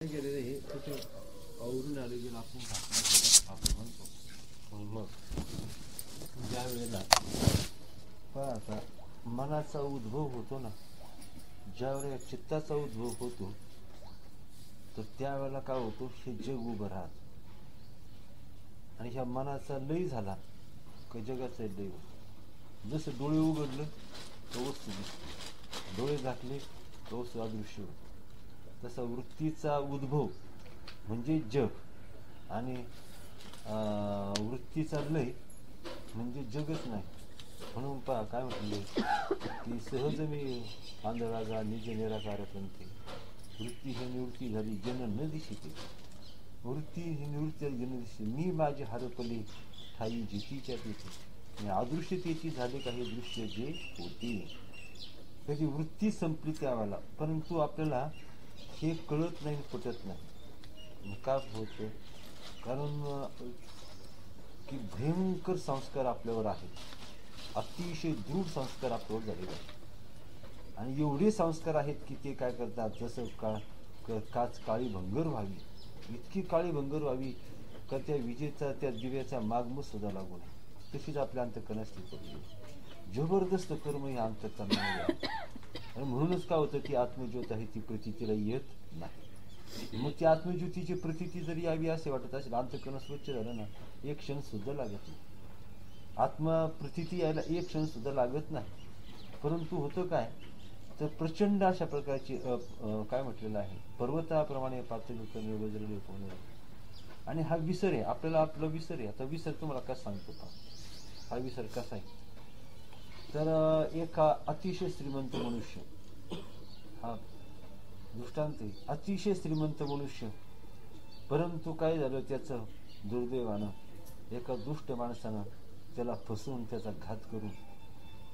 गेलेलं हे कुठे आवरून आलेलं आपण घातला आपण म्हणतो. मग ज्या वेळेला पहा आता मनाचा उद्भव होतो ना, ज्या वेळेला चित्ताचा उद्भव होतो तर त्यावेळेला काय होतो, हे जग उभं राहत आणि ह्या मनाचा लय झाला का जगाचा लय होतो. जसं डोळे उघडलं तर वस्तू दिसते, डोळे झाकले तर वस्तू अदृश्य होते. तसा वृत्तीचा उद्भव म्हणजे जग आणि वृत्तीचा लय म्हणजे जगच नाही. म्हणून पहा काय म्हटले की सहज मी आंधळा निज निराकारपंथी, वृत्ती ही निवृत्ती झाली जन न दिशिते, वृत्ती ही निवृत्ती झाली जन दिसते, मी माझे हरपले ठाई जितीच्या तिथे, आणि अदृश्यतेची झाले काही दृश्य जे होते. त्याची वृत्ती संपली त्यावेळेला, परंतु आपल्याला हे कळत नाही, पटत नाही. का होतं? कारण की भयंकर संस्कार आपल्यावर आहेत, अतिशय दृढ संस्कार आपल्यावर झालेले आहेत. आणि एवढे संस्कार आहेत की ते काय करतात, जसं काच काळी भंगर व्हावी, इतकी काळी भंगर व्हावी का त्या विजेचा त्या दिव्याचा मागमूत सुद्धा लागू नये, तशीच आपल्या अंतःकरणात स्थिती पडली. जबरदस्त कर्म हे अंतःकरणामध्ये आहे. आणि म्हणूनच काय होतं की आत्मज्योत आहे ती प्रतीतीला येत नाही. मग ती आत्मज्योतीची प्रतीती जरी यावी असे वाटत असेल, अंतःकरण स्वच्छ झालं ना, एक क्षण सुद्धा लागत नाही. आत्मा प्रतीती यायला एक क्षण सुद्धा लागत नाही. परंतु होतं काय तर प्रचंड अशा प्रकारची काय म्हटलेलं आहे, पर्वताप्रमाणे पातळी करणे वज्रले होणे. आणि हा विसर आहे आपल्याला, आपला विसर आहे. आता विसर तुम्हाला कसं सांगतो का, हा विसर कसा आहे तर एक अतिशय श्रीमंत मनुष्य, हा दृष्टांत आहे, अतिशय श्रीमंत मनुष्य, परंतु काय झालं त्याचं दुर्दैवानं एका दुष्ट माणसानं त्याला फसवून त्याचा घात करून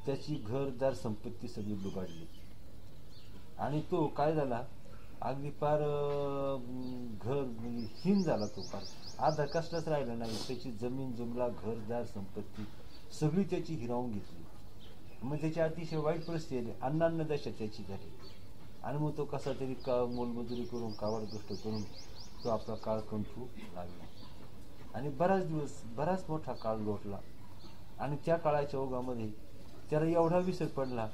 त्याची घरदार संपत्ती सगळी लुबाडली. आणि तो काय झाला, अगदी पार घर हीन झाला, तो पार आधा कष्टाच राहिला नाही. त्याची जमीन जुमला घरदार संपत्ती सगळी त्याची हिरावून घेतली. मग त्याची अतिशय वाईट परिस्थिती आली, अन्नदशा त्याची झाली. आणि मग तो कसा तरी मोलमजुरी करून कावड गोष्ट करून तो आपला काळ कंठू लागला. आणि बराच दिवस बराच मोठा काळ लोटला. आणि त्या काळाच्या ओघामध्ये त्याला एवढा विसर पडला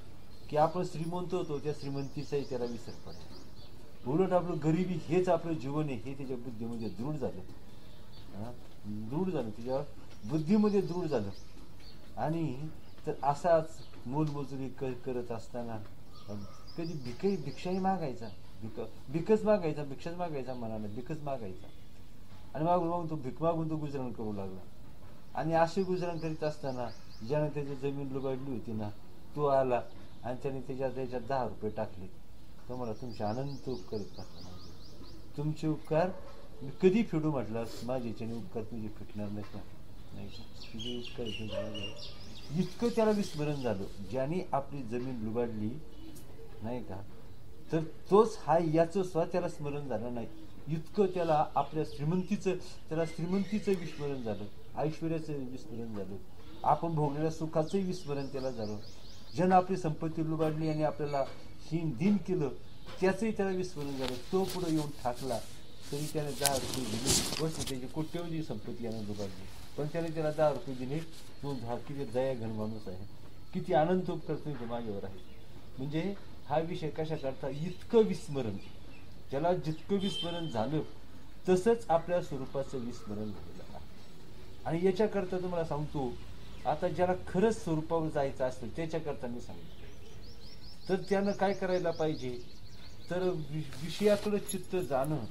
की आपण श्रीमंत होतो त्या श्रीमंतीचाही त्याला विसर पडला. उलट आपलं गरिबी हेच आपलं जीवन आहे हे त्याच्या बुद्धीमध्ये दृढ झालं, दृढ झालं, त्याच्या बुद्धीमध्ये दृढ झालं. आणि तर असाच मोलमजुरी करत असताना कधी भिक्षाही मागायचा, भिकच मागायचा, भिक्षाच मागायचा, मनाला भिकच मागायचा. आणि मागून तो भीक मागून तो गुजरण करू लागला. आणि असे गुजरण करीत असताना ज्याने त्याची जमीन लुबाडली होती ना, तो आला आणि त्याने त्याच्यात 10 रुपये टाकले. तो मला तुमचे अनंत उपकार करतात, तुमचे उपकार मी कधी फेडू म्हटलं, माझ्या याच्याने उपकार तुझे फिटणार नाही, तुझे उपकार इतकं त्याला विस्मरण झालं. ज्याने आपली जमीन लुबाडली नाही का, तर तोच हा याचं त्याला स्मरण झालं नाही. इतकं त्याला आपल्या श्रीमंतीचं विस्मरण झालं, ऐश्वर्याचं विस्मरण झालं, आपण भोगलेल्या सुखाचंही विस्मरण त्याला झालं. ज्यानं आपली संपत्ती लुबाडली आणि आपल्याला हीन दिन केलं त्याचंही त्याला विस्मरण झालं. तो पुढे येऊन ठाकला तरी त्याने 10 रुपये दिले, वस्तू त्याची कोट्यवधी संपत्ती यानं लुबाडली, पण त्याला 10 रुपये दिले. तो किती दया घन माणूस आहे, किती आनंद करतोय तो माझ्यावर आहे. म्हणजे हा विषय कशा करता, इतकं विस्मरण, ज्याला जितकं विस्मरण झालं तसंच आपल्या स्वरूपाचं विस्मरण झालेलं आहे. आणि याच्याकरता तुम्हाला सांगतो, आता ज्याला खरंच स्वरूपावर जायचं असतं त्याच्याकरता मी सांगतो, तर त्यानं काय करायला पाहिजे तर विषयाकडे चित्त जाणं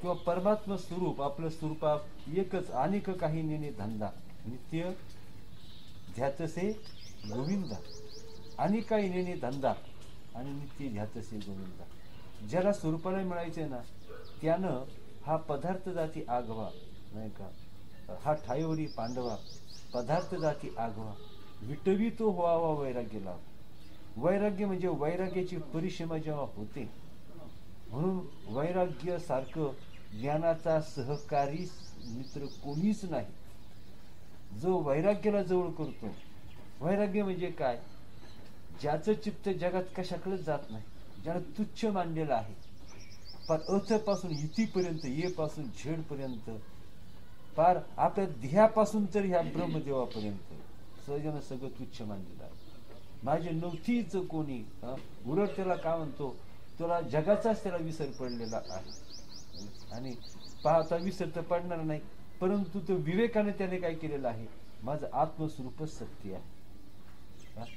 किंवा परमात्मा स्वरूप आपलं स्वरूपात एकच, अनेक काही नेणे धंदा, नित्य ध्यातसे गोविंदा, अनेक काही नेणे धंदा आणि नित्य ध्यातसे गोविंदा. ज्याला स्वरूपाला मिळायचंय ना त्यानं हा पदार्थ जाती आगवा नाही का, हा ठाईवरी पांडवा पदार्थ जाती आगवा, विटवी तो व्हावा वैराग्य लाभ. वैराग्य म्हणजे वैराग्याची परिसीमा जेव्हा होते, म्हणून वैराग्य सारखं ज्ञानाचा सहकारी मित्र कोणीच नाही. जो वैराग्याला जवळ करतो, वैराग्य म्हणजे काय, ज्याचं चित्त जगात कशाकडेच जात नाही, ज्याला तुच्छ मानलेलं आहे, पार अथ पासून इतीपर्यंत, ये पासून झेड पर्यंत, पार आपल्या ध्येयापासून तर ह्या ब्रह्मदेवापर्यंत सहजन सगळं तुच्छ मानलेलं आहे. माझे नव्हतीच कोणी. उलट त्याला काय म्हणतो, त्याला जगाचाच त्याला विसर पडलेला आहे. आणि पाहता विसर तर पडणार नाही, परंतु तो विवेकाने त्याने काय केलेलं आहे, माझं आत्मस्वरूपच सत्य आहे.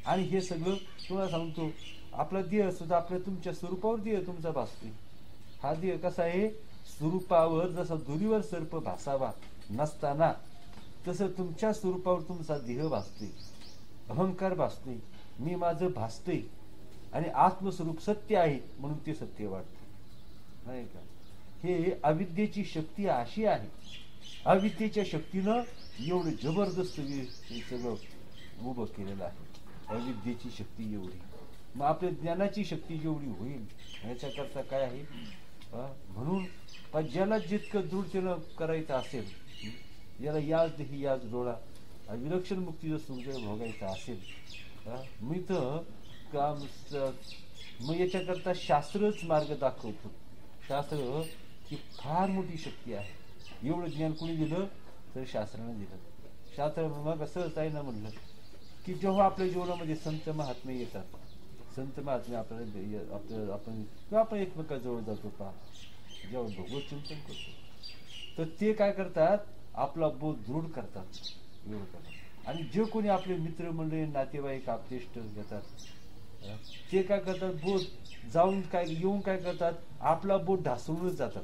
आणि हे सगळं तुम्हाला सांगतो, आपला देह सुद्धा आपल्या तुमच्या स्वरूपावर देह तुमचा भासतोय. हा देह कसा आहे, स्वरूपावर जसा दोरीवर सर्प भासावा नसताना, तसं तुमच्या स्वरूपावर तुमचा देह भासतोय, अहंकार भासतोय, मी माझं भासतोय. आणि आत्मस्वरूप सत्य आहे म्हणून ते सत्य वाटतं, नाही का. हे अविद्येची शक्ती अशी आहे. अविद्येच्या शक्तीनं एवढं जबरदस्त हे सगळं उभं केलेलं आहे. अविद्येची शक्ती एवढी, मग आपल्या ज्ञानाची शक्ती जेवढी होईल याच्याकरता काय आहे. म्हणून ज्याला जितकं दृढतेनं करायचं असेल, याला याच देही याच डोळा विलक्षण मुक्तीचं सुख जर भोगायचं असेल, मी तर मग याच्याकरता शास्त्रच मार्ग दाखवतो. शास्त्र ही फार मोठी शक्ती आहे. एवढं ज्ञान कोणी दिलं तर शास्त्रानं दिलं. शास्त्र मग असंच आहे ना म्हणलं की जेव्हा आपल्या जीवनामध्ये संत महात्मे येतात, संत महात्मे आपल्याला आपण किंवा आपण एकमेकाजवळ जातो पहा, जेव्हा भगवत चिंतन करतो, तर ते काय करतात, आपला बोध दृढ करतात, एवढं करतात. आणि जे कोणी आपले मित्रमंडळी नातेवाईक आपतेष्ट घेतात, ते काय करतात, बोध जाऊन काय येऊन काय करतात, आपला बोध ढासळूनच जातात.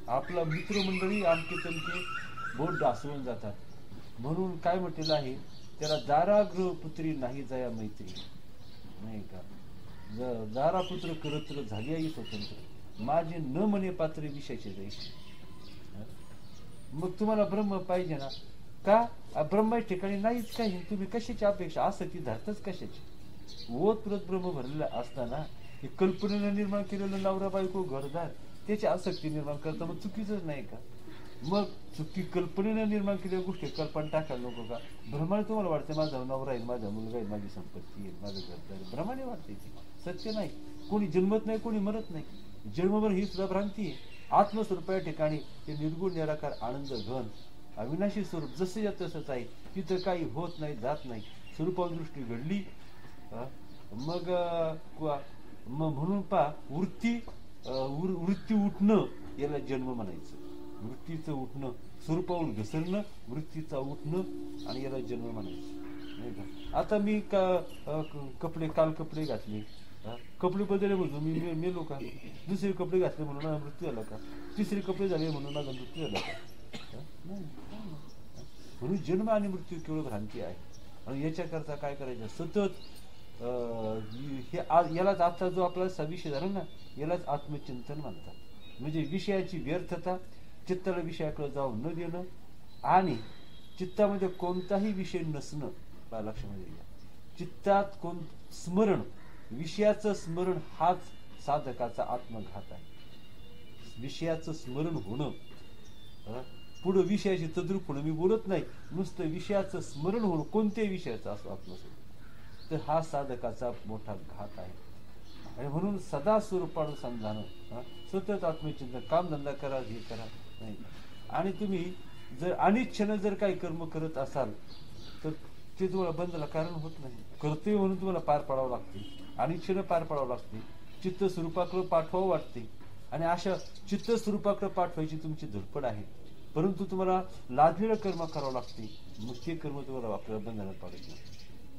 आपला मित्रमंडळी आमके तमके बोध ढासळून जातात. म्हणून काय म्हटलेलं आहे, त्याला दारागृह पुत्री नाही जाया मैत्री, नाही का. दारापुत्र करत्र झाली आई स्वतंत्र, माझे न म्हणे पात्र विषयाचे जायचे. मग तुम्हाला ब्रह्म पाहिजे ना, का ब्रह्माच्या ठिकाणी नाहीच काही, तुम्ही कशाची अपेक्षा, आसक्ती धरतच कशाची. ओतप्रत ब्रह्म भरलेला असताना हे कल्पनेनं निर्माण केलेलं नवरा बायको घरदार त्याची आसक्ती निर्माण करता, मग चुकीचंच नाही का. मग चुकी कल्पनेनं निर्माण केलेल्या गोष्टी कल्पना टाकायला नको का. भ्रमाने तुम्हाला वाटते माझा नवरा येईल, माझा मुलगा येईल, माझी संपत्ती येईल, माझं घरदार, भ्रमाने वाटते. ती सत्य नाही. कोणी जन्मत नाही, कोणी मरत नाही. जन्मभर ही सुद्धा भ्रांती आहे. आत्मस्वरूप या ठिकाणी ते निर्गुण निराकार आनंद घन अविनाशी स्वरूप जसे या तसंच आहे. तिथं काही होत नाही, जात नाही. स्वरूपावर दृष्टी घडली मग म्हणून पहा, वृत्ती उठणं याला जन्म म्हणायचं. वृत्तीचं उठणं, स्वरूपावरून घसरणं, वृत्तीचा उठणं, आणि याला जन्म म्हणायचं, नाही का. आता मी काल कपडे घातले, कपडे बदलले म्हणून मी मेलो का. दुसरे कपडे घातले म्हणून माझा मृत्यू झाला का. तिसरे कपडे झाले म्हणून माझा मृत्यू झाला का. म्हणून जन्म आणि मृत्यू केवळ भ्रांती आहे. आणि याच्याकरता काय करायचं, सतत यालाच आता जो आपला विषय झाला ना, यालाच आत्मचिंतन म्हणतात. म्हणजे विषयाची व्यर्थता, चित्ताला विषयाकडे जाऊन न देणं, आणि चित्तामध्ये कोणताही विषय नसणं. लक्षामध्ये घ्या, चित्तात स्मरण, विषयाचं स्मरण हाच साधकाचा आत्मघात आहे. विषयाचं स्मरण होणं, पुढं विषयाची तद्रूप होणं, मी बोलत नाही, नुसतं विषयाचं स्मरण होणं, कोणत्याही विषयाचं असो आत्मस्वरूप, तर हा साधकाचा मोठा घात आहे. आणि म्हणून सदा स्वरूपानुसंधान, सतत आत्मचिंतन, कामधंदा करा, हे करा, नाही. आणि तुम्ही जर अनिच्छेनं जर काही कर्म करत असाल तर ते तुम्हाला बंधला कारण होत नाही. कर्तव्य म्हणून तुम्हाला पार पाडावं लागते, अनिच्छेनं पार पाडावं लागते, चित्त स्वरूपाकडे पाठवावं वाटते. आणि अशा चित्त स्वरूपाकडे पाठवायची तुमची धडपड आहे, परंतु तुम्हाला लादलेलं कर्म करावं लागते. मग ते कर्म तुम्हाला आपल्याला बंधनात पाडत नाही.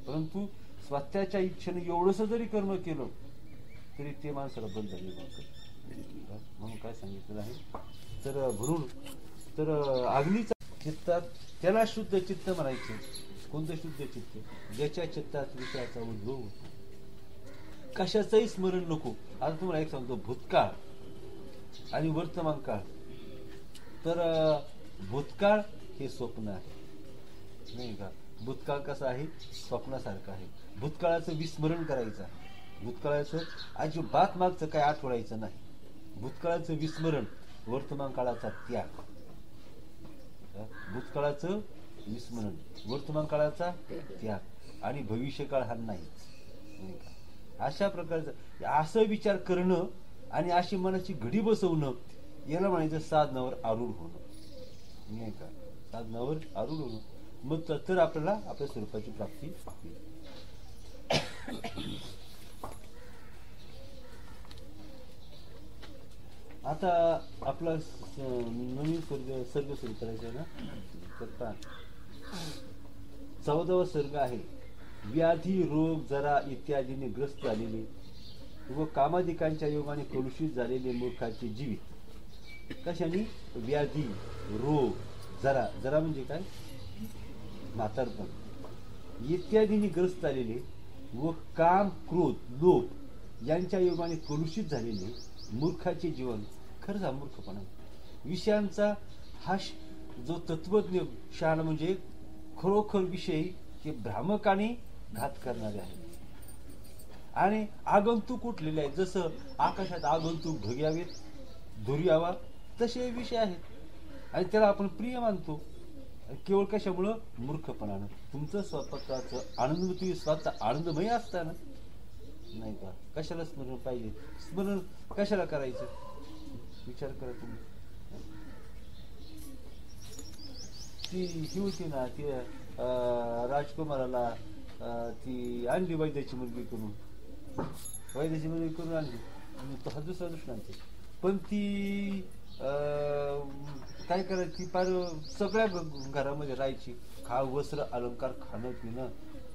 परंतु स्वतःच्या इच्छेने एवढंसं जरी कर्म केलं तरी ते माणसाला बंधन निर्माण करतं. म्हणून काय सांगितलेलं आहे, तर म्हणून तर अग्नीचा चित्तात त्याला शुद्ध चित्त म्हणायचे. कोणतं शुद्ध चित्त, ज्याच्या चित्तात विषयाचा उद्भव होतो, कशाचंही स्मरण नको. आता तुम्हाला एक सांगतो, भूतकाळ आणि वर्तमान काळ. तर भूतकाळ हे स्वप्न आहे, नाही का. भूतकाळ कसं आहे, स्वप्नासारखं आहे. भूतकाळाचं विस्मरण करायचं आहे. भूतकाळाचं अजिबात मागचं काय आठवडायचं नाही. भूतकाळाचं विस्मरण, वर्तमान काळाचा त्याग. भूतकाळाचं विस्मरण, वर्तमान काळाचा त्याग, आणि भविष्यकाळ हा नाहीच, नाही का. अशा प्रकारचं असं विचार करणं आणि अशी मनाची घडी बसवणं याला म्हणायचं साधनावर आरूढ होणं, नाही का? साधनावर आरूढ होणं, मग तर आपल्याला आपल्या स्वरूपाची प्राप्ती होईल. आता आपला नवीन सर्ग सुरू करायचा ना, तर पहा 14वा सर्ग आहे. व्याधी, रोग, जरा इत्यादीने ग्रस्त झालेले व कामाधिकांच्या योगाने कलुषित झालेले मूर्खाचे जीवित. कशाने? व्याधी, रोग, जरा, जरा म्हणजे काय? म्हातारपण इत्यादीने ग्रस्त झालेले व काम, क्रोध, लोभ यांच्या योगाने कलुषित झालेले मूर्खाचे जीवन. खरंच हा मूर्खपणा. विषयांचा हा जो तत्वज्ञ शहाणा म्हणजे खरोखर विषय ते भ्रामकाने घात करणारे आहेत. आणि आगंतुक उठलेले आहेत. जसं आकाशात आगंतुक ढग यावेत, धूर यावा, तसे विषय आहेत आणि त्याला आपण प्रिय मानतो. केवळ कशामुळं? मूर्खपणानं. तुमचं स्वतःचं आनंद, तुम्ही स्वतः आनंदमय असताना, नाही का? कशाला स्मरण पाहिजे? स्मरण कशाला करायचं? विचार करा तुम्ही. ती ही होती ना, ती राजकुमाराला ती आणली वैद्याची मुलगी करून, वैद्याची मुलगी करून आणली आणि तो हा दुसरा दृष्टांत. पण ती काय करायची? पार सगळ्या घरामध्ये राहायची, खा, वस्त्र, अलंकार, खाणं पिणं,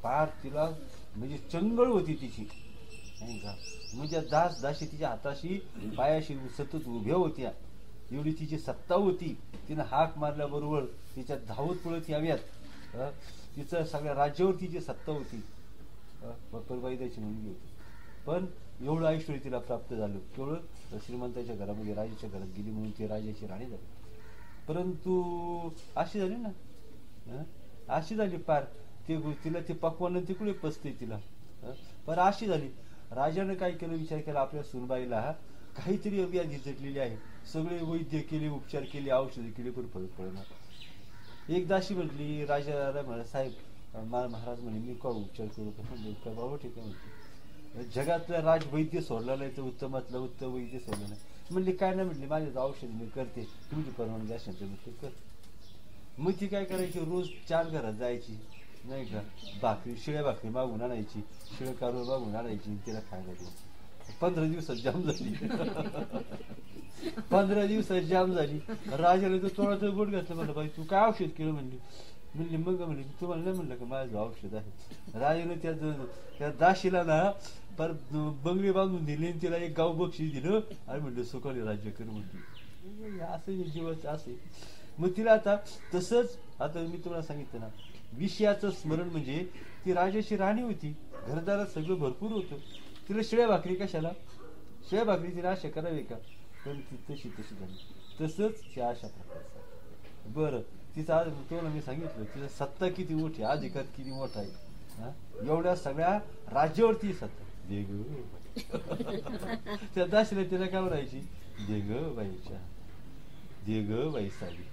पार तिला म्हणजे चंगळ होती तिची, नाही का? म्हणजे दास दासी तिच्या हाताशी पायाशी सतत उभ्या होत्या, एवढी तिची सत्ता होती. तिनं हाक मारल्याबरोबर तिच्या धावत पळत याव्यात. तिचं सगळ्या राज्यावर तिची सत्ता होती. वैद्याची मुलगी होती. पण एवढं ऐश्वर्य तिला प्राप्त झालं केवळ श्रीमंताच्या घरामध्ये, राजाच्या घरात गेली म्हणून ती राजाची राणी झाली. परंतु अशी झाली ना, अशी झाली पार ते तिला ते पक्वान तिकडे पचते तिला. पण अशी झाली, राजानं काय केलं? विचार केला आपल्या सुनबाईला काहीतरी व्याधी झटलेली आहे. सगळे वैद्य केले, उपचार केले, औषधे केली, पण फरक पडणार. एकदा अशी म्हटली राजाला, म्हणा साहेब महाराज म्हणे मी का उपचार करू का? बाबा ठीक आहे म्हणते, जगातला राजवैद्य सोडलेला आहे, तर उत्तमातला उत्तम वैद्य सोडलेला आहे. म्हणली काय नाही, म्हटली माझ्या औषध मी करते, तुमची परवानगी असेल तर मी कर. मग ती काय करायची? रोज 4 घरात जायची, नाही का? भाकरी, शिळ्या भाकरी मागून आणायची, शिळं काढून मागून आणायची, तिला खायला द्यायची. 15 दिवसात जाम झाली. 15 दिवसात जाम झाली. राजाला तो थोडासा गोड घातलं. म्हणलं बाई तू काय औषध केलं? म्हणली मग म्हणली तुम्हाला नाही म्हणलं का माझं औषध आहे. राजाने त्या दाशीला ना पर बंगली बांधून दिली, तिला एक गाव बक्षीस दिलं आणि म्हणलं सुखाने राज्य कर म्हणली. असं जीवाचं असे. मग तिला आता तसंच, आता मी तुम्हाला सांगितलं ना, विषयाचं स्मरण म्हणजे ती राजाची राणी होती, घरदारात सगळं भरपूर होतं. तिला शिळ्या भाकरी कशाला? शिळ्या भाकरी तिला आशा करावी का? पण ती तशी झाली. तसंच ह्या अशा प्रकारचं. बरं, तिचा आज तुम्हाला मी सांगितलं तिचा सत्ता किती मोठी, अधिकार किती मोठा आहे. एवढ्या सगळ्या राज्यावरती सत्ता. दे ग त्या दाशीला तिला काय म्हणायची? दे ग बाईच्या, दे ग बाई साडी.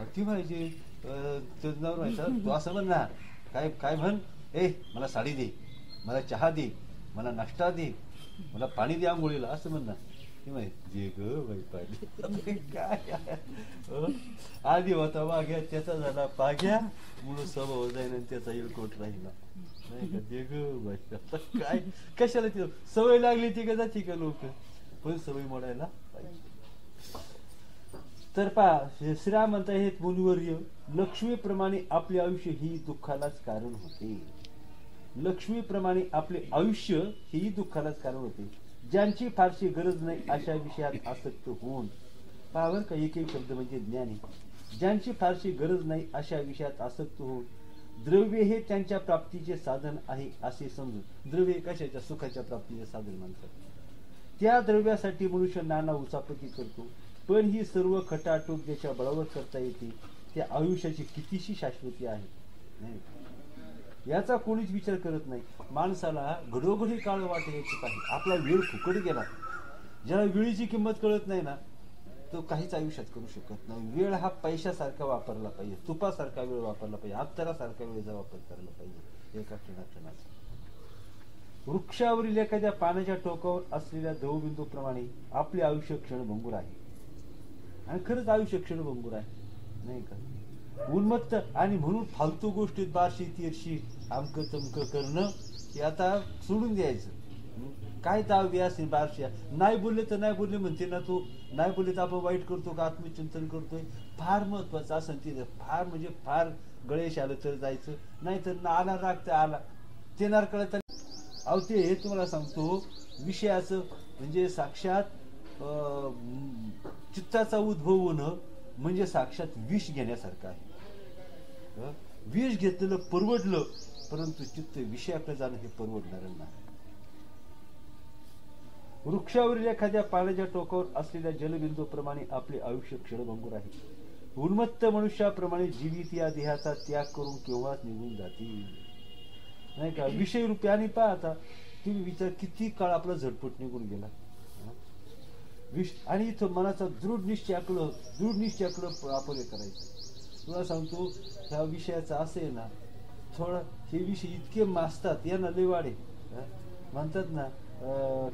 ती म्हणायची नाव म्हणायचा, तू असं म्हण ना, काय काय म्हण, ए मला साडी दे, मला चहा दे, मला नाश्ता दे, मला पाणी दे आंघोळीला, असं म्हण ना. ती माहिती दे ग बाई पाणी. काय आधी होता वाघ्या, त्याचा झाला पाघ्या, मुलं स्वभाव जाईन आणि त्याचा येळकोट राहिला, नाही का? दे ग बाई. आता काय कशाला ती सवय लागली ती का जाती का लोक, पण सवय मोडायला पाहिजे. तर पहा, श्रीराम म्हणता हे मुनिवर्य, लक्ष्मीप्रमाणे आपले आयुष्य ही दुःखालाच कारण होते. लक्ष्मीप्रमाणे आपले आयुष्य हेही दुःखालाच कारण होते. ज्यांची फारशी गरज नाही अशा विषयात आसक्त होऊन, पहा बरं का, एक एक शब्द म्हणजे ज्ञानी. ज्यांची फारशी गरज नाही अशा विषयात आसक्त होऊन द्रव्य हे त्यांच्या प्राप्तीचे साधन आहे असे समजून, द्रव्य कशाच्या? सुखाच्या प्राप्तीचे साधन मानतात. त्या द्रव्यासाठी मनुष्य नाना उचापती करतो, पण ही सर्व खटाटोप ज्याच्या बळावर करता येते त्या आयुष्याची कितीशी शाश्वती आहे, नाही याचा कोणीच विचार करत नाही. माणसाला घडोघडी काळ वाटायची पाहिजे. आपला वेळ फुकट गेला. ज्याला वेळेची किंमत कळत नाही ना, तो काहीच आयुष्यात करू शकत नाही. वेळ हा पैशासारखा वापरला पाहिजे, तुपासारखा वेळ वापरला पाहिजे, अत्तरासारखा वेळेचा वापर करायला पाहिजे एका क्षणाचा. वृक्षावरील एखाद्या पानाच्या टोकावर असलेल्या दवबिंदूप्रमाणे आपले आयुष्य क्षणभंगूर आहे. आणि खरंच आयुष्य क्षणभंगूर आहे नाही का. उन्मत्त आणि म्हणून फालतू गोष्टीत बारशी तिरशी आमक तमक करणं हे आता सोडून द्यायचं. काय दावी असे बारशी नाही बोलले तर नाही बोलले म्हणते ना. तो नाही बोलले तर आपण वाईट करतो का आत्मचिंतन करतोय. फार महत्वाचं असं तिथं फार म्हणजे फार गळेश आलं तर जायचं, नाही तर आला राग तर आला ते नारकळत. अहो ते तुम्हाला सांगतो विषयाचं म्हणजे साक्षात चित्ताचा उद्भव होणं म्हणजे साक्षात विष घेण्यासारखं आहे. विष घेतलेलं परवडलं, परंतु चित्त विषयाकडे जाणं हे परवडणार नाही. वृक्षावरील एखाद्या पाण्याच्या टोकावर असलेल्या जलबिंदूप्रमाणे आपले आयुष्य क्षणभंगूर आहे. उन्मत्त मनुष्याप्रमाणे जीवित या देहाचा त्याग करून केव्हाच निघून जातील नाही का. विषय रूपी आणि पहा आता तुम्ही विचार किती काळ आपला झटपट निघून गेला. आणि इथं मनाचा दृढ निश्चयाकडं आपण हे करायचं. तुला सांगतो ह्या विषयाचं असं आहे ना, थोडं हे विषय इतके मासतात यांना लय वाढे म्हणतात ना,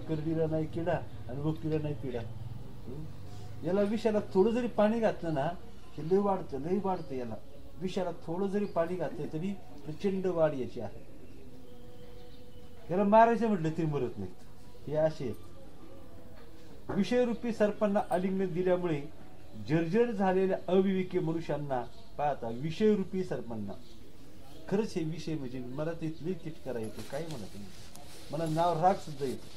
करडीला नाही किडा आणि वकिला नाही पिडा. याला विषयाला थोडं जरी पाणी घातलं ना हे लय वाढतं. याला विषयाला थोडं जरी पाणी घातलं तरी प्रचंड वाढ याची आहे. याला मारायचं म्हटलं तरी मरत नाहीत हे असे. विषयरूपी सर्पांना आलिंगन दिल्यामुळे जर्जर झालेल्या अविवेकी मनुष्यांना पाहता विषयरूपी सर्पांना खरंच हे विषय म्हणजे मला ते इथली तिटकारा येतो. काय म्हणा तुम्ही, मला नाव राग सुद्धा येतो,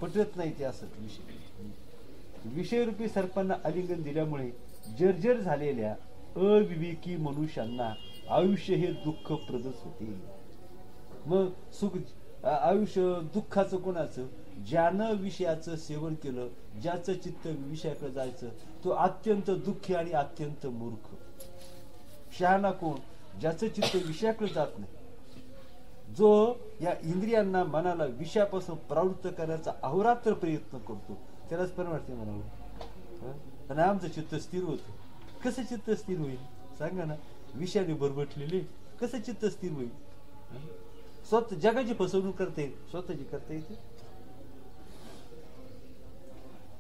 पटत नाही ते असं विषय. विषयरूपी सर्पांना आलिंगन दिल्यामुळे जर्जर झालेल्या अविवेकी मनुष्यांना आयुष्य हे दुःखप्रदच होते. मग सुख आयुष्य दुःखाचं कोणाचं, ज्यानं विषयाचं सेवन केलं, ज्याचं चित्त विषयाकडे जायचं तो अत्यंत दुःखी आणि अत्यंत मूर्ख. शहाणा कोण, ज्याचं चित्त विषयाकडे जात नाही, जो या इंद्रियांना मनाला विषयापासून प्रवृत्त करण्याचा अहोरात्र प्रयत्न करतो त्यालाच परमार्थ म्हणावं. आणि आमचं चित्त स्थिर होतं. कसं चित्त स्थिर होईल सांगा ना. विषयाने बरबटलेले कसं चित्त स्थिर होईल. स्वतः जगाची फसवणूक करते, स्वतःची करता येते.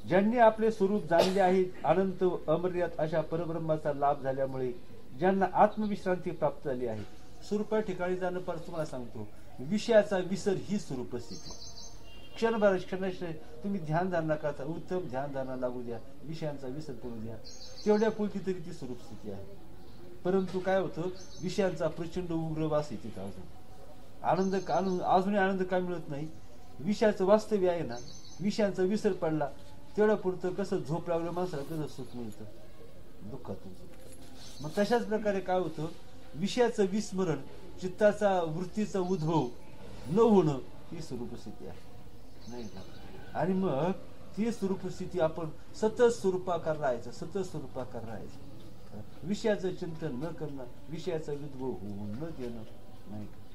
ज्यांनी आपले स्वरूप जाणले आहे, अनंत अमर्याद अशा परब्रह्माचा लाभ झाल्यामुळे ज्यांना आत्मविश्रांती प्राप्त झाली आहे. स्वरूपा ठिकाणी जाणं पर तुम्हाला सांगतो विषयाचा विसर ही स्वरूप स्थिती. क्षणभर तुम्ही ध्यान धारणा करता, उत्तम ध्यान धारणा लागू द्या, विषयांचा विसर करू द्या, तेवढ्या पुरती तरी ती स्वरूप स्थिती आहे. परंतु काय होतं, विषयांचा प्रचंड उग्र वास येते. अजूनही आनंद काय मिळत नाही. विषयाचं वास्तव्य आहे ना, विषयांचा विसर पडला तेवढ्या पुरतं कसं झोप लागलं माणसाला कसं सुख मिळतं दुःखातून. मग तशाच प्रकारे काय होतं, विषयाचं विस्मरण, चित्ताचा वृत्तीचा उद्भव न होणं ही स्वरूपस्थिती आहे नाही का. आणि मग ती स्वरूपस्थिती आपण सतत स्वरूपाकार राहायचं, सतत स्वरूपाकार राहायचं. विषयाचं चिंतन न करणं, विषयाचा उद्भव होऊन न देणं नाही का.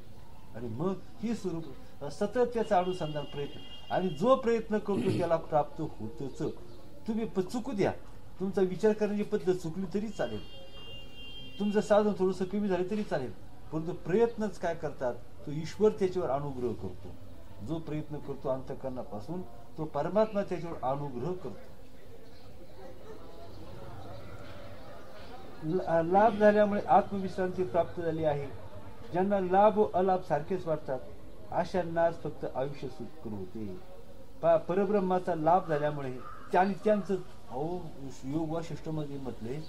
आणि मग ही स्वरूप सतत त्याचा अनुसंधान प्रयत्न, आणि जो प्रयत्न करतो त्याला प्राप्त होतच. तुम्ही चुकू द्या, तुमचा विचार करण्याची पद्धत चुकली तरी चालेल, तुमचं साधन थोडंसं कमी झालं तरी चालेल, परंतु प्रयत्नच काय करतात, तो ईश्वर त्याच्यावर अनुग्रह करतो. जो प्रयत्न करतो अंतःकरणापासून तो परमात्मा त्याच्यावर अनुग्रह करतो. लाभ झाल्यामुळे आत्मविश्रांती प्राप्त झाली आहे. ज्यांना लाभ व अलाभ सारखेच वाटतात अशांनाच फक्त आयुष्य सुखकर होते. परब्रह्माचा लाभ झाल्यामुळे त्यांचं योग वाशिष्ठमध्ये म्हटले,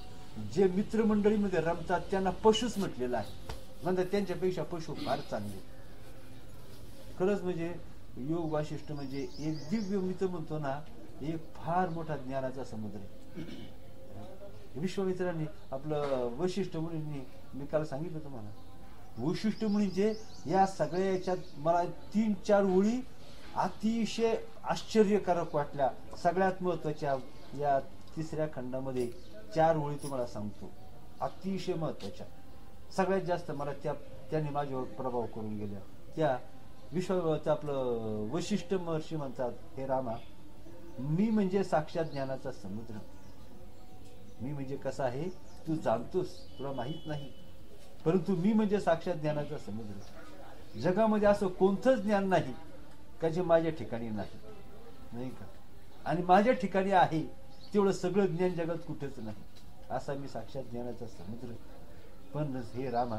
जे मित्रमंडळीमध्ये रमतात त्यांना पशुच म्हटलेलं आहे. म्हणजे त्यांच्यापेक्षा पशु फार चांगले. खरंच म्हणजे योग वाशिष्ठ म्हणजे एक दिव्य मित्र म्हणतो ना, एक फार मोठा ज्ञानाचा समुद्र आहे. विश्वामित्रांनी आपलं वशिष्ठ मुनींनी, मी काल सांगितलं तुम्हाला, वैशिष्ट्य मुनींचे या सगळ्या याच्यात मला 3-4 ओळी अतिशय आश्चर्यकारक वाटल्या. सगळ्यात महत्वाच्या या 3ऱ्या खंडामध्ये 4 ओळी तुम्हाला सांगतो, अतिशय महत्वाच्या. सगळ्यात जास्त मला त्यांनी माझ्यावर प्रभाव करून गेल्या. त्या आपलं वैशिष्ट्य महर्षी म्हणतात, हे रामा, मी म्हणजे साक्षात ज्ञानाचा समुद्र. मी म्हणजे कसा आहे तू जाणतोस, तुला माहित नाही, परंतु मी म्हणजे साक्षात ज्ञानाचा समुद्र. जगामध्ये असं कोणतंच ज्ञान नाही का जे माझ्या ठिकाणी नाही, नाही का? आणि माझ्या ठिकाणी आहे तेवढं सगळं ज्ञान जगात कुठेच नाही. असा मी साक्षात ज्ञानाचा समुद्र. पण हे रामा,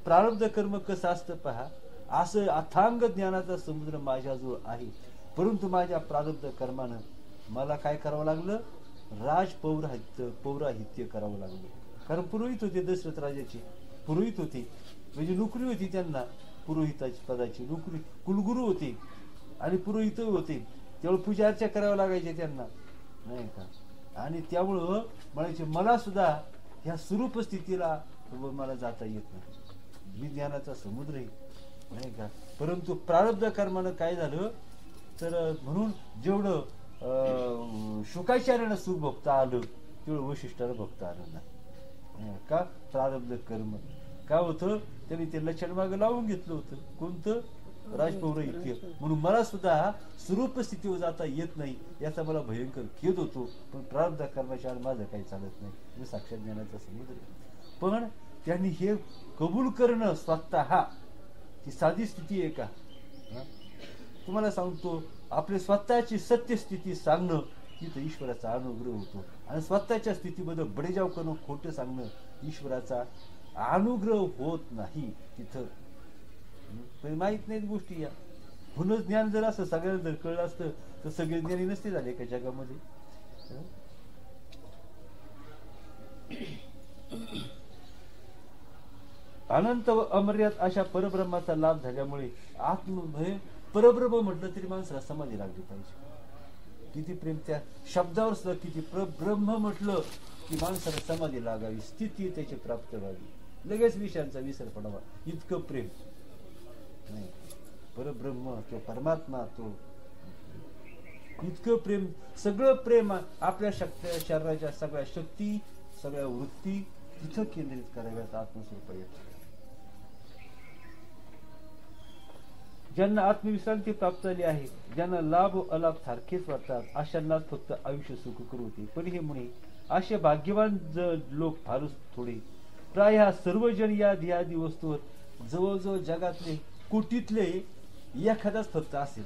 प्रारब्ध कर्म कसं असतं पहा, असं अथांग ज्ञानाचा समुद्र माझ्याजवळ आहे. परंतु माझ्या प्रारब्ध कर्मानं मला काय करावं लागलं? पौराहित्य करावं लागलं. कारण पुरोहित होते दशरथ राजाचे, पुरोहित होते, म्हणजे नोकरी होती त्यांना पुरोहिताची पदाची नोकरी, कुलगुरू होते आणि पुरोहित होते, त्यामुळे पूजा अर्चा करावं लागायचे त्यांना, नाही का? आणि त्यामुळं म्हणायचे मला सुद्धा ह्या स्वरूप स्थितीला मला जाता येत नाही, मी ज्ञानाचा समुद्र आहे, नाही का? परंतु प्रारब्ध कर्मानं काय झालं तर म्हणून जेवढं शुकाचार्यानं सुख भोगता आलं तेवढं वशिष्ठाला भोगता आलं नाही. का? प्रारब्ध कर्म काय होतं, त्यांनी ते लक्षण मागं लावून घेतलं होतं. कोणतं? राजपौरोहित्य. म्हणून मला सुद्धा स्वरूप स्थितीवर जाता येत नाही, याचा मला भयंकर खेद होतो. पण प्रारब्ध कर्माच्या आड माझं काही चालत नाही, मी साक्षात ज्ञानाचा समुद्र. पण त्यांनी हे कबूल करणं स्वतः ती साधी स्थिती आहे का? तुम्हाला सांगतो, आपली स्वतःची सत्यस्थिती सांगणं तिथं ईश्वराचा अनुग्रह होतो. आणि स्वतःच्या स्थितीबद्दल बडेजाव करणं, खोटं सांगणं ईश्वराचा अनुग्रह होत नाही तिथं. माहित नाहीत गोष्टी या. म्हणून ज्ञान जर असं सगळ्यांना जर कळलं असतं तर सगळे ज्ञानी नसते झाले का जगामध्ये? अनंत व अमर्याद अशा परब्रह्माचा लाभ झाल्यामुळे परब्रह्म म्हटलं तरी माणसाला समाधी लागली पाहिजे. किती प्रेम त्या शब्दावर सुद्धा, किती ब्रह्म म्हटलं की माणसाला समाधी लागावी, स्थिती त्याची प्राप्त व्हावी, लगेच विषयांचा विसर पडावा, इतकं प्रेम. नाही, परब्रह्म तो परमात्मा, तो इतकं प्रेम, सगळं प्रेम आपल्या शरीराच्या सगळ्या शक्ती, सगळ्या वृत्ती तिथं केंद्रित कराव्यात आत्मस्वरूपात. ज्यांना आत्मविश्रांती प्राप्त झाली आहे, ज्यांना लाभ व अलाभ सारखेच वाटतात, अशांना फक्त आयुष्य सुखकर होते. पण हे म्हणे असे भाग्यवान लोक फारच थोडे. प्राय सर्वजण या धियादी वस्तूवर जवळजवळ जगातले कोटीतले एखादाच फक्त असेल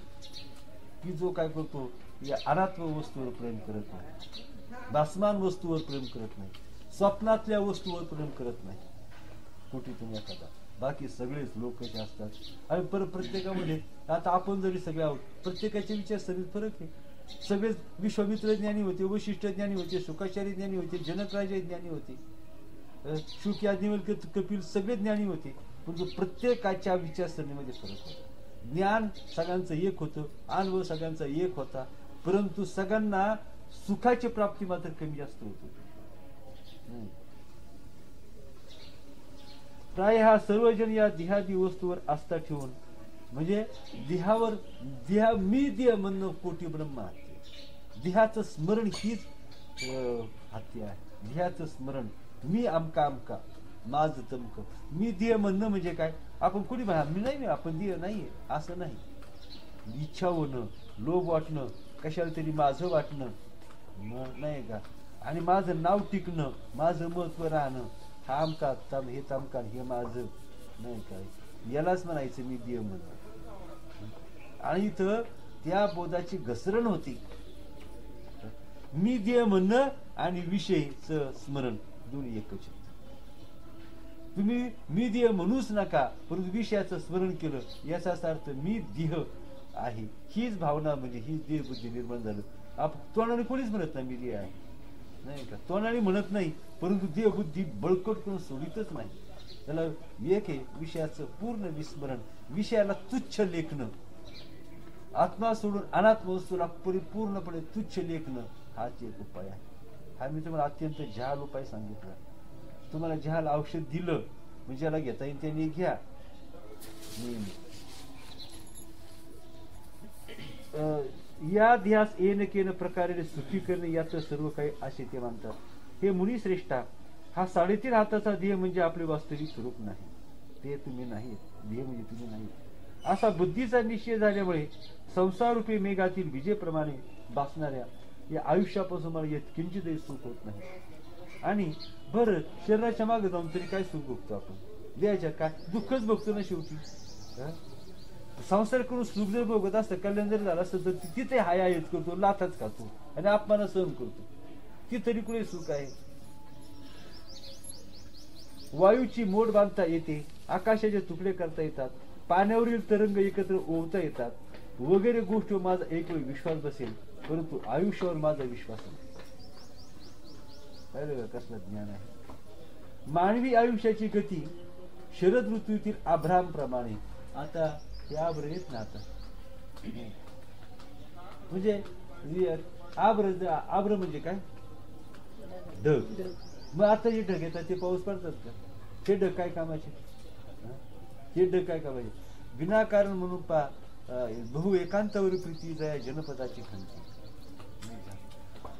की जो काय करतो, या अनात्म वस्तूवर प्रेम करत नाही, भासमान वस्तूवर प्रेम करत नाही, स्वप्नातल्या वस्तूवर प्रेम करत नाही. कोटीतून एखादा. बाकी सगळेच लोक जे असतात. आणि प्रत्येकामध्ये आता आपण जरी सगळे आहोत, प्रत्येकाचे विचारसरणीत फरक आहे. सगळेच विश्वामित्र ज्ञानी होते, वशिष्ठ ज्ञानी होते, शुकाचार्य ज्ञानी होते, जनकराजे ज्ञानी होते, शुक याज्ञवल्क्य कपिल सगळे ज्ञानी होते. परंतु प्रत्येकाच्या विचारसरणीमध्ये फरक होता. ज्ञान सगळ्यांचं एक होतं, अनुभव सगळ्यांचा एक होता, परंतु सगळ्यांना सुखाची प्राप्ती मात्र कमी जास्त होत होती. प्राय हा सर्वजण या देहादी वस्तूवर आस्था ठेवून, म्हणजे देहावर मी देह म्हणणं कोटी ब्रह्म हत्या. देहाचं स्मरण हीच हत्या आहे. देहाचं स्मरण, मी आमका आमका, माझ तमक, मी देह म्हणणं म्हणजे काय? आपण कोणी म्हणा मी नाही, आपण देह नाहीये असं नाही. इच्छा होणं, लोभ वाटणं, कशाला तरी माझं वाटणं, नाही का? आणि माझं नाव टिकणं, माझं महत्व राहणं, हा आमका हे तमका हे माझं, नाही काय? यालाच म्हणायचं मी देह म्हणणं. आणि इथं त्या बोधाची घसरण होती. मी देह म्हणणं आणि विषयचं स्मरण दोन्ही एकच. तुम्ही मी देह म्हणूच नका, परंतु विषयाचं स्मरण केलं याचाच अर्थ मी देह आहे, हीच भावना, म्हणजे हीच देह बुद्धी निर्माण झालं. आपण तोंडाने कोणीच म्हणत नाही मी देह आहे, नाही का? तोंडाने म्हणत नाही, परंतु देह बुद्धी बळकट करून सोडितच नाही. त्याला एक आहे विषयाचं पूर्ण विस्मरण, विषयाला तुच्छ लेखणं, आत्मा सोडून अनात्म वस्तूला परिपूर्णपणे तुच्छ लेखणं, हाच एक उपाय आहे. हा मी तुम्हाला अत्यंत जहाल उपाय सांगितला. तुम्हाला जहाल औषध दिलं म्हणजे ज्याला घेता येईल त्याने घ्या. या ध्यास येन केन प्रकारे सुखी करणे याचं सर्व काही असे ते मानतात. हे मुनी श्रेष्ठा, हा 3.5 हाताचा ध्येय म्हणजे आपले वास्तविक स्वरूप नाही, ते तुम्ही नाही, ध्येय म्हणजे तुम्ही नाही असा बुद्धीचा निश्चय झाल्यामुळे संसार रूपी मेघातील विजेप्रमाणे भासणाऱ्या या आयुष्यापासून मला येत किंचितही सुख होत नाही. आणि बरं शरीराच्या मागे जाऊन तरी काय सुख भोगतो आपण? द्यायच्या काय दुःखच भोगतो ना शेवटी. संसार करून सुख जर भोगत असतं, कल्याण जर झालं असतं, तर तिथे हाय हायच करतो, लाथच खातो आणि अपमान सहन करतो. ती तरी कुठे सुख आहे? वायूची मोड बांधता येते, आकाशाचे तुकडे करता येतात, पाण्यावरील तरंग एकत्र ओवता येतात, वगैरे गोष्टीवर माझा एक वेळ विश्वास बसेल, परंतु आयुष्यावर माझा विश्वास नाही. पाहिलं का कसलं ज्ञान आहे? मानवी आयुष्याची गती शरद ऋतूतील आभ्राम प्रमाणे. आता हे आभ्र येत ना, आता म्हणजे आभ्र म्हणजे काय? ढग. मग आता जे ढग येतात ते पाऊस पडतात का? ते ढग काय कामाचे? हे ढग काय कामाचे? विनाकारण म्हणून पा बहु एकांतावर प्रीती जया जनपदाची खंती.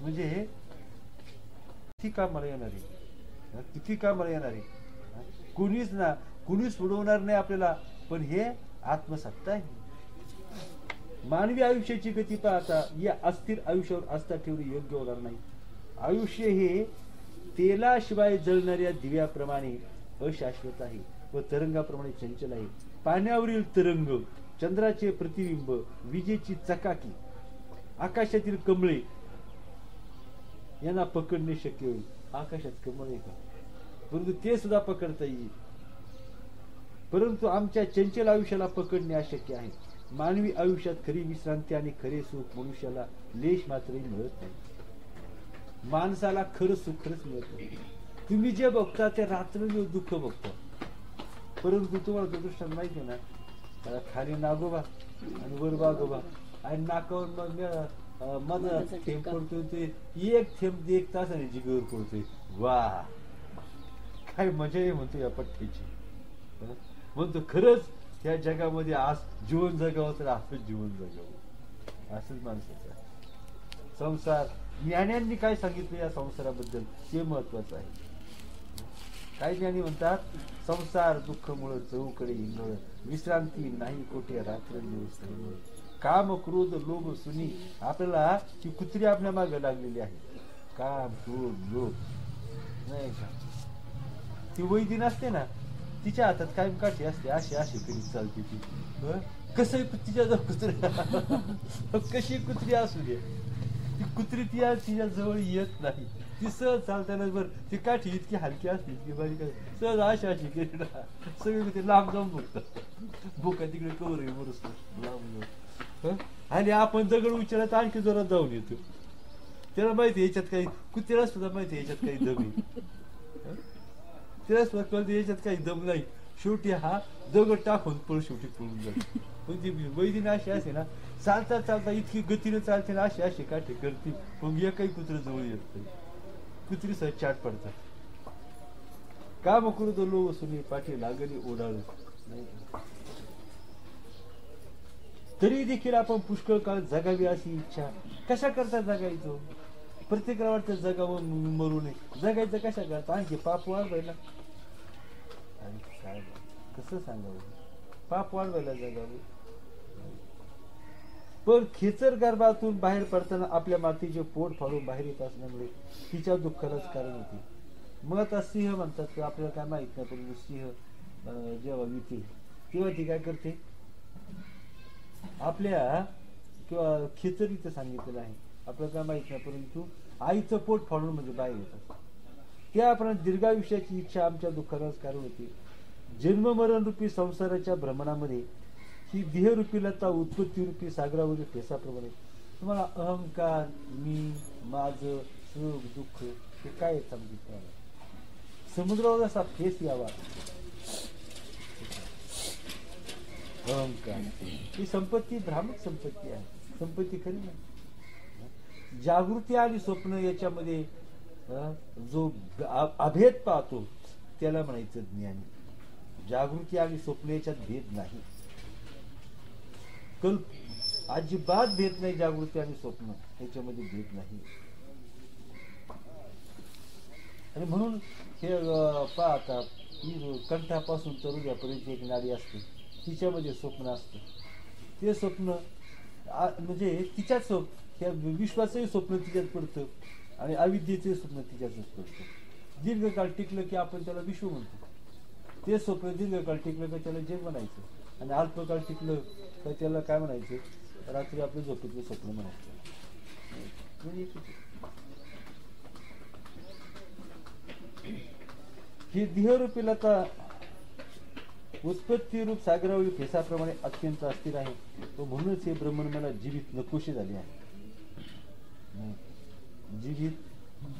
म्हणजे हे किती कामाला येणार आहे? किती कामाला येणार आहे? कुणीच ना, कुणीच सोडवणार नाही आपल्याला, पण हे आत्मसत्ता आहे. मानवी आयुष्याची गती पाहता या अस्थिर आयुष्यावर आस्था ठेवणे योग्य होणार नाही. आयुष्य हे तेलाशिवाय जळणाऱ्या दिव्याप्रमाणे अशाश्वत आहे व तरंगाप्रमाणे चंचल आहे. पाण्यावरील तरंग, चंद्राचे प्रतिबिंब, विजेची चकाकी, आकाशातील कमळे यांना पकडणे शक्य होईल. आकाशात कमळ आहे का? परंतु ते सुद्धा पकडता येईल. परंतु आमच्या चंचल आयुष्याला पकडणे अशक्य आहे. मानवी आयुष्यात खरी विश्रांती आणि खरे सुख मनुष्याला लेश मात्रही मिळत नाही. माणसाला खरं सुख खरंच मिळत नाही. तुम्ही जे बघता ते रात्रंदिवस दुःख बघता, परंतु तुम्हाला तो दृष्टांत माहिती ना, त्याला खाली नागोबा आणि वर बागोबा आणि नाकावर मग माझा थेंब पडतोय, ते एक थेंब 1 तासाने जिगेवर पडतोय. वा, काय मजा आहे म्हणतो या पठ्ठ्याची. म्हणतो खरंच या जगामध्ये आज जीवन जगावं तर असंच जीवन जगावं, असंच माणसाचं आहे. संसार ज्ञान्यांनी काय सांगितलं या संसाराबद्दल ते महत्वाचं आहे. काही ज्ञानी म्हणतात, संसार दुःखमुळे चहूकडे इंगळ, विश्रांती नाही कोठे रात्रंदिवस तळमळ. काम, क्रोध, लोभ, सुनी, आपल्याला ती कुत्री आपल्या मागे लागलेली आहे. काम, क्रोध, लोभ, नाही का? ती वैदी असते ना, तिच्या हातात कायम काठी असते, अशी अशी करीत चालते ती. कसं तिच्या जवळ कुत्री कशी कुत्री असू दे, ती कुत्री तिच्या जवळ येत नाही. ती सहज चालताना बरं, ती काठी इतकी हलकी असते, इतकी बारीक असते, सहज अशी अशी करीत सगळे ते लांब जाऊन बघतात. बोका तिकडे कवर आहे बरंच लांब. आणि आपण दगड उचलत आणखी जोरात जाऊन येतो. त्याला माहिती याच्यात काही, कुत्र्याला सुद्धा माहिती याच्यात काही दम आहे, त्याला सुद्धा कळते याच्यात काही दम नाही. शेवटी हा दगड टाकून शेवटी पळून जातो. पण ती वैदिन अशी असे ना, चालता चालता इतकी गतीने चालते ना, अशी अशी काठी करते, मग एकही कुत्र जवळ येत नाही. कुत्री सहज चाट पडतात. काम क्रोध लोभ सुनी पाठी लागली ओढाळू. तरी देखील आपण पुष्कळ काळ जगावी अशी इच्छा कशा करता जगायचो? प्रत्येकाला वाटतं जगावं मरू नये. जगायचं कशा करता? आणखी पाप वाढवायला. आणि काय कसं सांगावं? पाप वाढवायला जगावं. पण खेचर गर्भातून बाहेर पडताना आपल्या मातीचे पोट फाडून बाहेर येत असल्यामुळे तिच्या दुःखालाच कारण होते. मग आता सिंह म्हणतात की आपल्याला काय माहित नाही, पण सिंह जेव्हा विते तेव्हा ती काय करते? आपल्या किंवा खेचर इथं सांगितलेलं आहे, आपल्याला काय माहित नाही, परंतु आईचं पोट फाडून म्हणजे बाहेर येतात. त्या आपण दीर्घायुष्याची इच्छा आमच्या दुःखालाच कारण होती. जन्म मरण रूपी संसाराच्या भ्रमणामध्ये ही देहरूपी लता उत्पत्ती रूपी सागरावरील ठेसाप्रमाणे तुम्हाला अहंकार, मी, माझं, सुख, दुःख हे काय सांगितलं? समुद्रावर असा फेस यावा. अहंकार ही संपत्ती भ्रामक संपत्ती आहे, संपत्ती खरी नाही. जागृती आणि स्वप्न याच्यामध्ये जो अभेद पाहतो त्याला म्हणायचं ज्ञानी. जागृती आणि स्वप्न याच्यात भेद नाही, कल्प अजिबात भेद नाही. जागृती आणि स्वप्न याच्यामध्ये भेद नाही. आणि म्हणून हे पाहता कंठापासून तरुद्यापर्यंत एक नाडी असते, तिच्यामध्ये स्वप्न असतं. ते स्वप्न म्हणजे तिच्याच त्या विश्वाचंही स्वप्न तिच्यात पडतं आणि अविद्येचे स्वप्न तिच्यातच पडतं. दीर्घकाळ टिकलं की आपण त्याला विश्व म्हणतो. ते स्वप्न दीर्घकाळ टिकलं की त्याला जग म्हणायचं. आणि अल्पकाळ टिकलं तर त्याला काय म्हणायचं, रात्री आपलं झोपेतलं स्वप्न म्हणायचं. म्हणजे ही देहरूपी लता उत्पत्ती रूप सागरावरील फेसाप्रमाणे अत्यंत अस्थिर आहे. तो म्हणूनच हे ब्रह्मन मला जीवित नकोशी झाले आहे. जीवित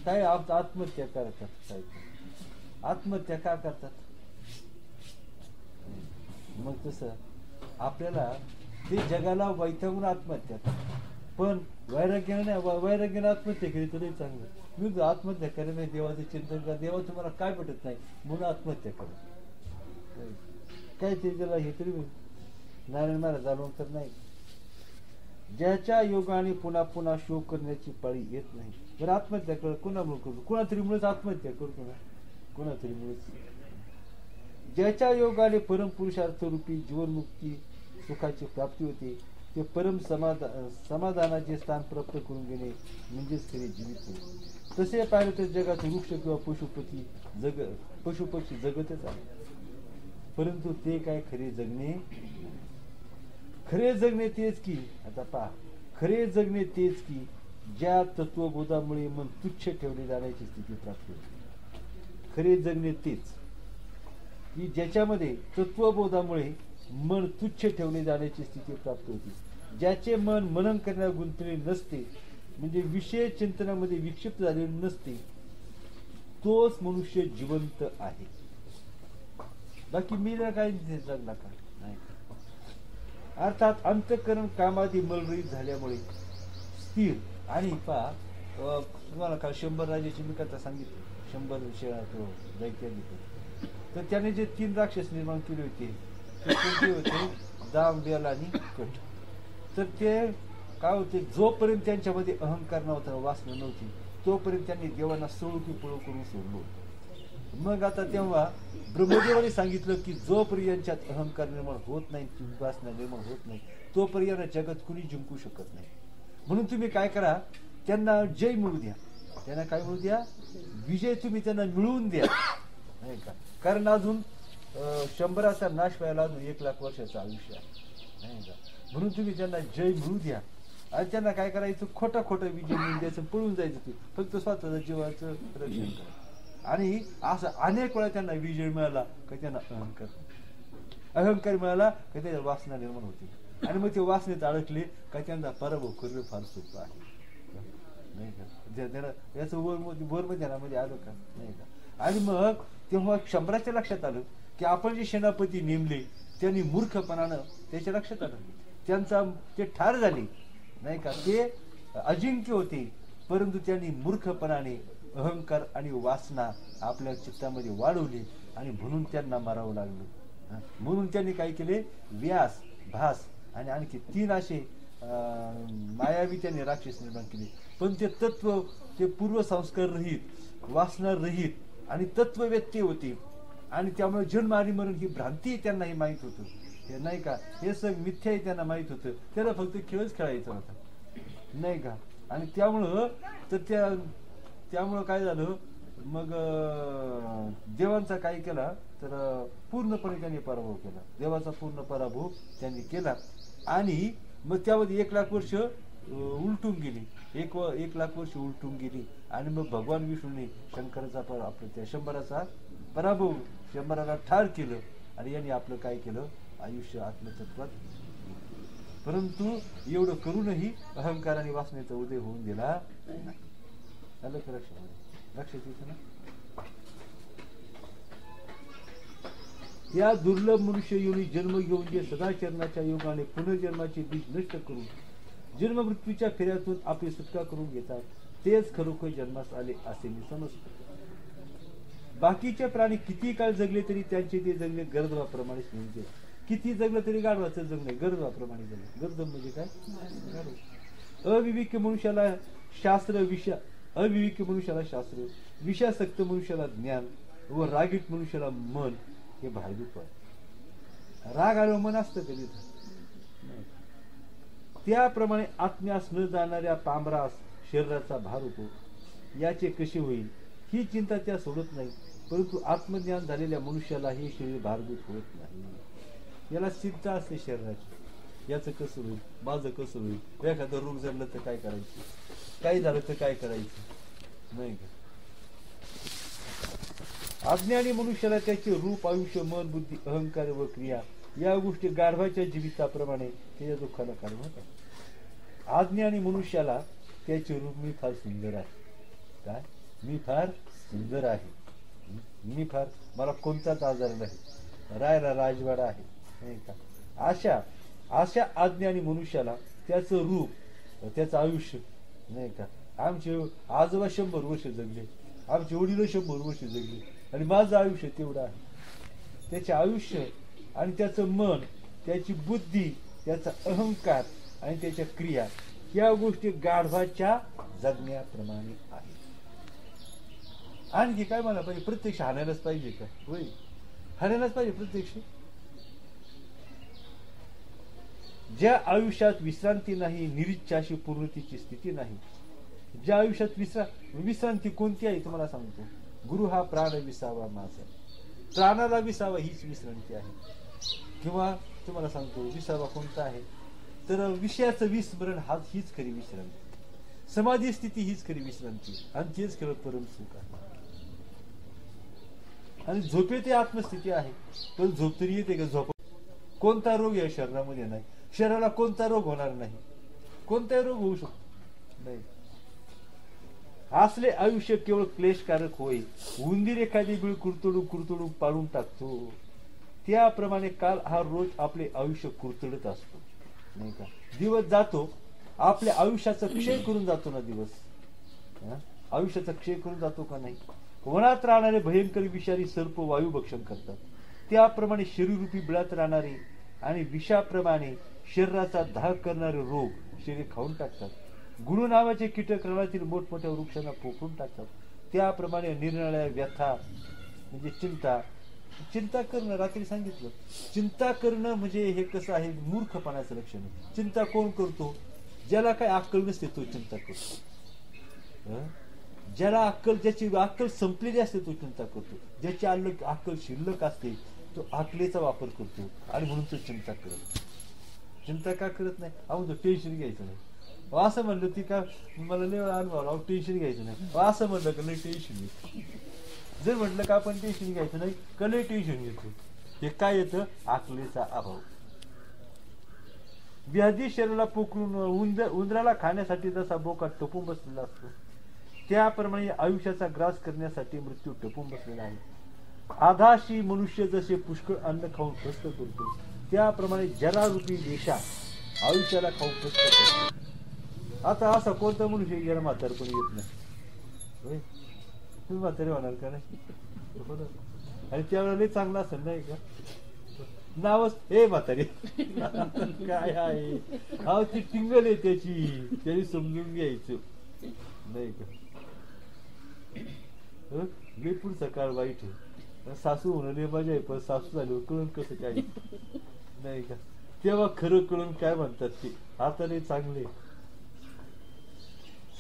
काय आत्महत्या करतात, काय आत्महत्या का करतात? मग तसं आपल्याला ते जगाला वैतागून आत्महत्या करतात. पण वैराग्याने वैराग्याने आत्महत्या केली तरी चांगलं. मी आत्महत्या करेल नाही, देवाचे चिंतन करा, देवा तुम्हाला काय पटत नाही म्हणून आत्महत्या करा. काय ते त्याला हे तरी नारायण महाराज जाणून तर नाही. ज्याच्या योगाने पुन्हा पुन्हा शोक करण्याची पाळी येत नाही. बरं आत्महत्या कर, कोणामुळे करतो? कोणातरी मुळेच आत्महत्या करतो ना, कोणातरी मुळेच. ज्याच्या योगाने परमपुरुषार्थ रूपी जीवनमुक्ती सुखाची प्राप्ती होते, ते परम समाधानाचे स्थान प्राप्त करून घेणे म्हणजेच खरे जीवित होय. तसे पाहिलं तर जगात वृक्ष किंवा पशुपक्षी जगतच आहे, परंतु ते काय खरे जगणे? खरे जगणे तेच की, आता पहा, खरे जगणे तेच की ज्या तत्वबोधामुळे मन तुच्छ ठेवले जाण्याची स्थिती प्राप्त होते. खरे जगणे तेच की ज्याच्यामध्ये तत्वबोधामुळे मन तुच्छ ठेवले जाण्याची स्थिती प्राप्त होती. ज्याचे मन मनन करण्यात गुंतलेले नसते, म्हणजे विषय चिंतनामध्ये विक्षिप्त झालेले नसते, तोच मनुष्य जिवंत आहे. बाकी मीरा काय जगला का नाही. अर्थात अंतःकरण कामादी मलरहित झाल्यामुळे स्थिर आणि पहा, तुम्हाला काल 100 राजाची मी कथा सांगितली, 100 शेळा तो दैत्याने. तर त्याने जे 3 राक्षस निर्माण केले होते ते कोणते होते? दाम, बेल आणि कट. तर ते काय होते, जोपर्यंत त्यांच्यामध्ये अहंकार नव्हता, वासना नव्हती, तोपर्यंत त्यांनी देवांना सळू की पळू करून सोडलो. मग आता तेव्हा ब्रह्मदेवाने सांगितलं की जोपर्यंत यांच्यात अहंकार निर्माण होत नाही, वासना निर्माण होत नाही, तोपर्यंत जगत कुणी जिंकू शकत नाही. म्हणून तुम्ही काय करा, त्यांना जय मिळू द्या. त्यांना काय मिळू द्या? विजय तुम्ही त्यांना मिळवून द्या, नाही का? कारण अजून 100चा नाश व्हायला अजून 1,00,000 वर्षाचं आयुष्य आहे, नाही का? म्हणून तुम्ही त्यांना जय मिळू द्या. आणि त्यांना काय करायचं, खोटा विजय मिळून द्यायचं, पळून जायचं. ते फक्त स्वतःच्या जीवाचं रक्षण करा. आणि असं अनेक वेळा त्यांना विजय मिळाला का त्यांना अहंकार मिळाला का त्याच्या वासना निर्माण होती. आणि मग ते वासनेत अडकले का त्यांना पराभव करणं फार सोपं आहे, नाही का? याचं वर ध्यानामध्ये आलं का, नाही का? आणि मग तेव्हा 100च्या लक्षात आलं की आपण जे सेनापती नेमले त्यांनी मूर्खपणानं, त्याच्या लक्षात आलं त्यांचा ते ठार झाले, नाही का? ते अजिंक्य होते, परंतु त्यांनी मूर्खपणाने अहंकार आणि वासना आपल्या चित्तामध्ये वाढवली आणि म्हणून त्यांना मारावं लागलं. म्हणून त्यांनी काय केले, व्यास, भास आणि आणखी 3 असे मायावी त्यांनी राक्षस निर्माण केले. पण ते तत्व, ते पूर्वसंस्कार रहित, वासना रहित आणि तत्ववेत्ते होते. आणि त्यामुळे जन्म आणि मरण ही भ्रांती त्यांना हे माहित होतं, हे नाही का? हे सगळं मिथ्या त्यांना माहित होतं. त्याला फक्त खेळच खेळायचा होता, नाही का? आणि त्यामुळं काय झालं, मग देवांचा काय केला तर पूर्णपणे त्यांनी पराभव केला. देवाचा पूर्ण पराभव त्यांनी केला. आणि मग त्यामध्ये 1,00,000 वर्ष उलटून गेली, 1,00,000 वर्ष उलटून गेली. आणि मग भगवान विष्णूने शंकराचा आपलं त्या 100चा पराभव, 100ला ठार केलं. आणि यांनी आपलं काय केलं, आयुष्य आत्मतत्वात. परंतु एवढं करूनही अहंकार आणि वासनेचा उदय होऊन गेला नाही. आलं का लक्षात येतं ना? या दुर्लभ मनुष्य योनी जन्म घेऊन जे सदाचरणाच्या योगाने पुनर्जन्माचे बीज नष्ट करून जन्म मृत्यूच्या फेऱ्यातून आपली सुटका करून घेतात, तेच खरोखर जन्मास आले असे मी समजतो. बाकीचे प्राणी किती काळ जगले तरी त्यांचे ते जगणे गरजवाप्रमाणेच म्हणजे, किती जगलं तरी गाढवाचं जगणे गरजवाप्रमाणे जगणे. गरज म्हणजे काय? अविवेकी मनुष्याला शास्त्र, विषयासक्त मनुष्याला ज्ञान व रागीट मनुष्याला मन हे भाडूप आहे. राग आलं मन असतं कधी. त्याप्रमाणे आत्म्यास न जाणाऱ्या पामरास शरीराचा भार होतो. याचे कसे होईल ही चिंता त्या सोडत नाही. परंतु आत्मज्ञान झालेल्या मनुष्याला हे शरीर भारभूत होत नाही. याला चिंता असते शरीराची, याचं कसं होईल, माझं कसं होईल, एखादं रोग जडलं तर काय करायचं, काही झालं तर काय करायचं, नाही का. अज्ञानी मनुष्याला त्याचे रूप, आयुष्य, मन, बुद्धी, अहंकार व क्रिया या गोष्टी गाढवाच्या जीविताप्रमाणे त्याच्या दुःखाला कारण होतात. अज्ञानी मनुष्याला त्याचे रूप, मी फार सुंदर आहे, काय मी फार सुंदर आहे, मी फार, मला कोणताच आजार नाही, रायला राजवाडा आहे, नाही का. अशा अज्ञानी मनुष्याला त्याचं रूप, त्याचं आयुष्य, नाही का. आमचे आजोबा 100 वर्ष जगले, आमचे वडील 100 वर्ष जगले, आणि माझं आयुष्य तेवढं आहे. त्याचे आयुष्य आणि त्याचं मन, त्याची बुद्धी, त्याचा अहंकार आणि त्याच्या क्रिया या गोष्टी गाढवाच्या जगण्याप्रमाणे आहेत. आणखी काय मला पाहिजे, प्रत्यक्ष हाणायलाच पाहिजे का, होय, हाणायलाच पाहिजे प्रत्यक्ष. ज्या आयुष्यात विश्रांती नाही, निरीच्छाशी पूर्णतेची स्थिती नाही, ज्या आयुष्यात विश्रांती कोणती आहे तुम्हाला सांगतो, गुरु हा प्राण विसावा माझा, प्राणाला विसावा हीच विश्रांती आहे. किंवा तुम्हाला सांगतो विसावा कोणता आहे, तर विषयाचं विस्मरण हीच खरी विश्रांती, समाधी स्थिती हीच खरी विश्रांती, आणि तेच खरं परम सुख आहे. आणि झोपेत आत्मस्थिती आहे, पण झोप तरी येते का, झोप कोणता रोग या शरीरामध्ये नाही, शरीराला कोणता रोग होणार नाही, कोणताही रोग होऊ शकतो नाही. असले आयुष्य केवळ क्लेशकारक होय. उंदीर एखादी बिळ कुरतडून पाडून टाकतो, त्याप्रमाणे काल हा रोज आपले आयुष्य कुरतडत असतो, नाही का. दिवस जातो, आपल्या आयुष्याचा क्षय करून जातो ना दिवस, आयुष्याचा क्षय करून जातो का नाही. वनात राहणारे भयंकर विषारी सर्प वायू भक्षण करतात, त्याप्रमाणे शरीररूपी बिळात राहणारे आणि विषाप्रमाणे शरीराचा दाह करणारे रोग शरीर खाऊन टाकतात. गुरु नावाचे कीटक रणातील मोठमोठ्या वृक्षांना पोखरून टाकतात, त्याप्रमाणे निरनिराळ्या व्यथा म्हणजे चिंता करणं, रात्री सांगितलं, चिंता करणं म्हणजे हे कसं आहे, मूर्खपणाचं लक्षण. चिंता कोण करतो, ज्याला काय अक्कल नसते तो चिंता करतो. ज्याला अक्कल, ज्याची अक्कल संपलेली असते तो चिंता करतो, ज्याची अक्कल शिल्लक असते तो अक्कलेचा वापर करतो, आणि म्हणून तो चिंता का करत नाही. अहो तो टेन्शन घ्यायचं नाही, असं म्हणलं ती का मला लय अनुभव, टेन्शन घ्यायचं नाही, असं म्हणलं का लय टेन्शन येतं. जर म्हटलं का आपण टेन्शन घ्यायचं नाही का लय टेन्शन येतो, हे काय येतं, अक्कलेचा अभाव. व्याधी शरीराला पोखरून उंदराला खाण्यासाठी जसा बोका टपून बसलेला असतो, त्याप्रमाणे आयुष्याचा ग्रास करण्यासाठी मृत्यू टपून बसलेला आहे. आधाशी मनुष्य जसे पुष्कळ अन्न खाऊन स्वस्त करतो, त्याप्रमाणे जरारूपी देशा आयुष्याला खाऊन स्वस्त करतो. आता असा कोणता मनुष्य याला म्हातारपण येत नाही, तुम्ही म्हातारे होणार का नाही, आणि त्यावेळेला चांगला असेल नाही का, नावच हे म्हातारे काय आहे, हा ती टिंगल आहे त्याची समजून घ्यायचं नाही का. मी पुढचा काळ वाईट आहे, सासू होणं मजा आहे, पण सासू झाल्यावर कळून कसं काय नाही का, तेव्हा खरं कळून काय म्हणतात ते, आता नाही चांगले.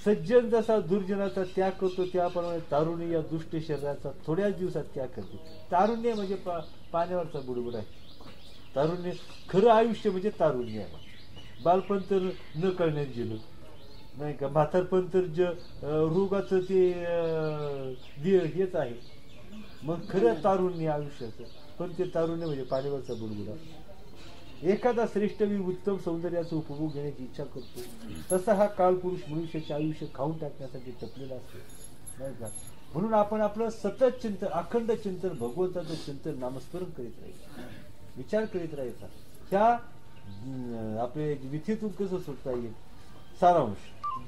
सज्जन जसा दुर्जनाचा त्याग करतो, त्याप्रमाणे तारुण्य या दुष्ट शरीराचा थोड्याच दिवसात त्याग करते. तारुण्य म्हणजे पाण्यावरचा बुडबुड आहे. तारुण्य, खरं आयुष्य म्हणजे तारुण्य आहे. बालपण तर न कळण्यात गेलं नाही का, म्हातारपण तर रोगाचं ते हेच आहे. मग खरं तारुण्य आयुष्याचं, पण ते तारुण्य म्हणजे पाण्यावरचा बुडबुडा. एखादा श्रेष्ठ वीर उत्तम सौंदर्याचा उपभोग घेण्याची इच्छा करतो, तसा हा कालपुरुष मनुष्याचे आयुष्य खाऊन टाकण्यासाठी टपलेला असतो नाही का. म्हणून आपण आपलं सतत चिंतन, अखंड चिंतन, भगवंताचं चिंतन, नामस्मरण करीत राहायचं, विचार करीत राहायचा. ह्या आपले विथेतून कसं सुटता येईल. सारांश,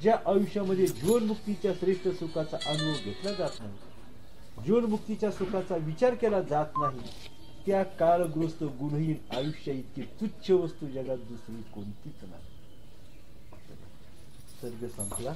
ज्या आयुष्यामध्ये जीवनमुक्तीच्या श्रेष्ठ सुखाचा अनुभव घेतला जात नाही, जीवनमुक्तीच्या सुखाचा विचार केला जात नाही, त्या काळग्रस्त गुणहीन आयुष्या इतकी तुच्छ वस्तू जगात दुसरी कोणतीच नाही. सर्ग संपला.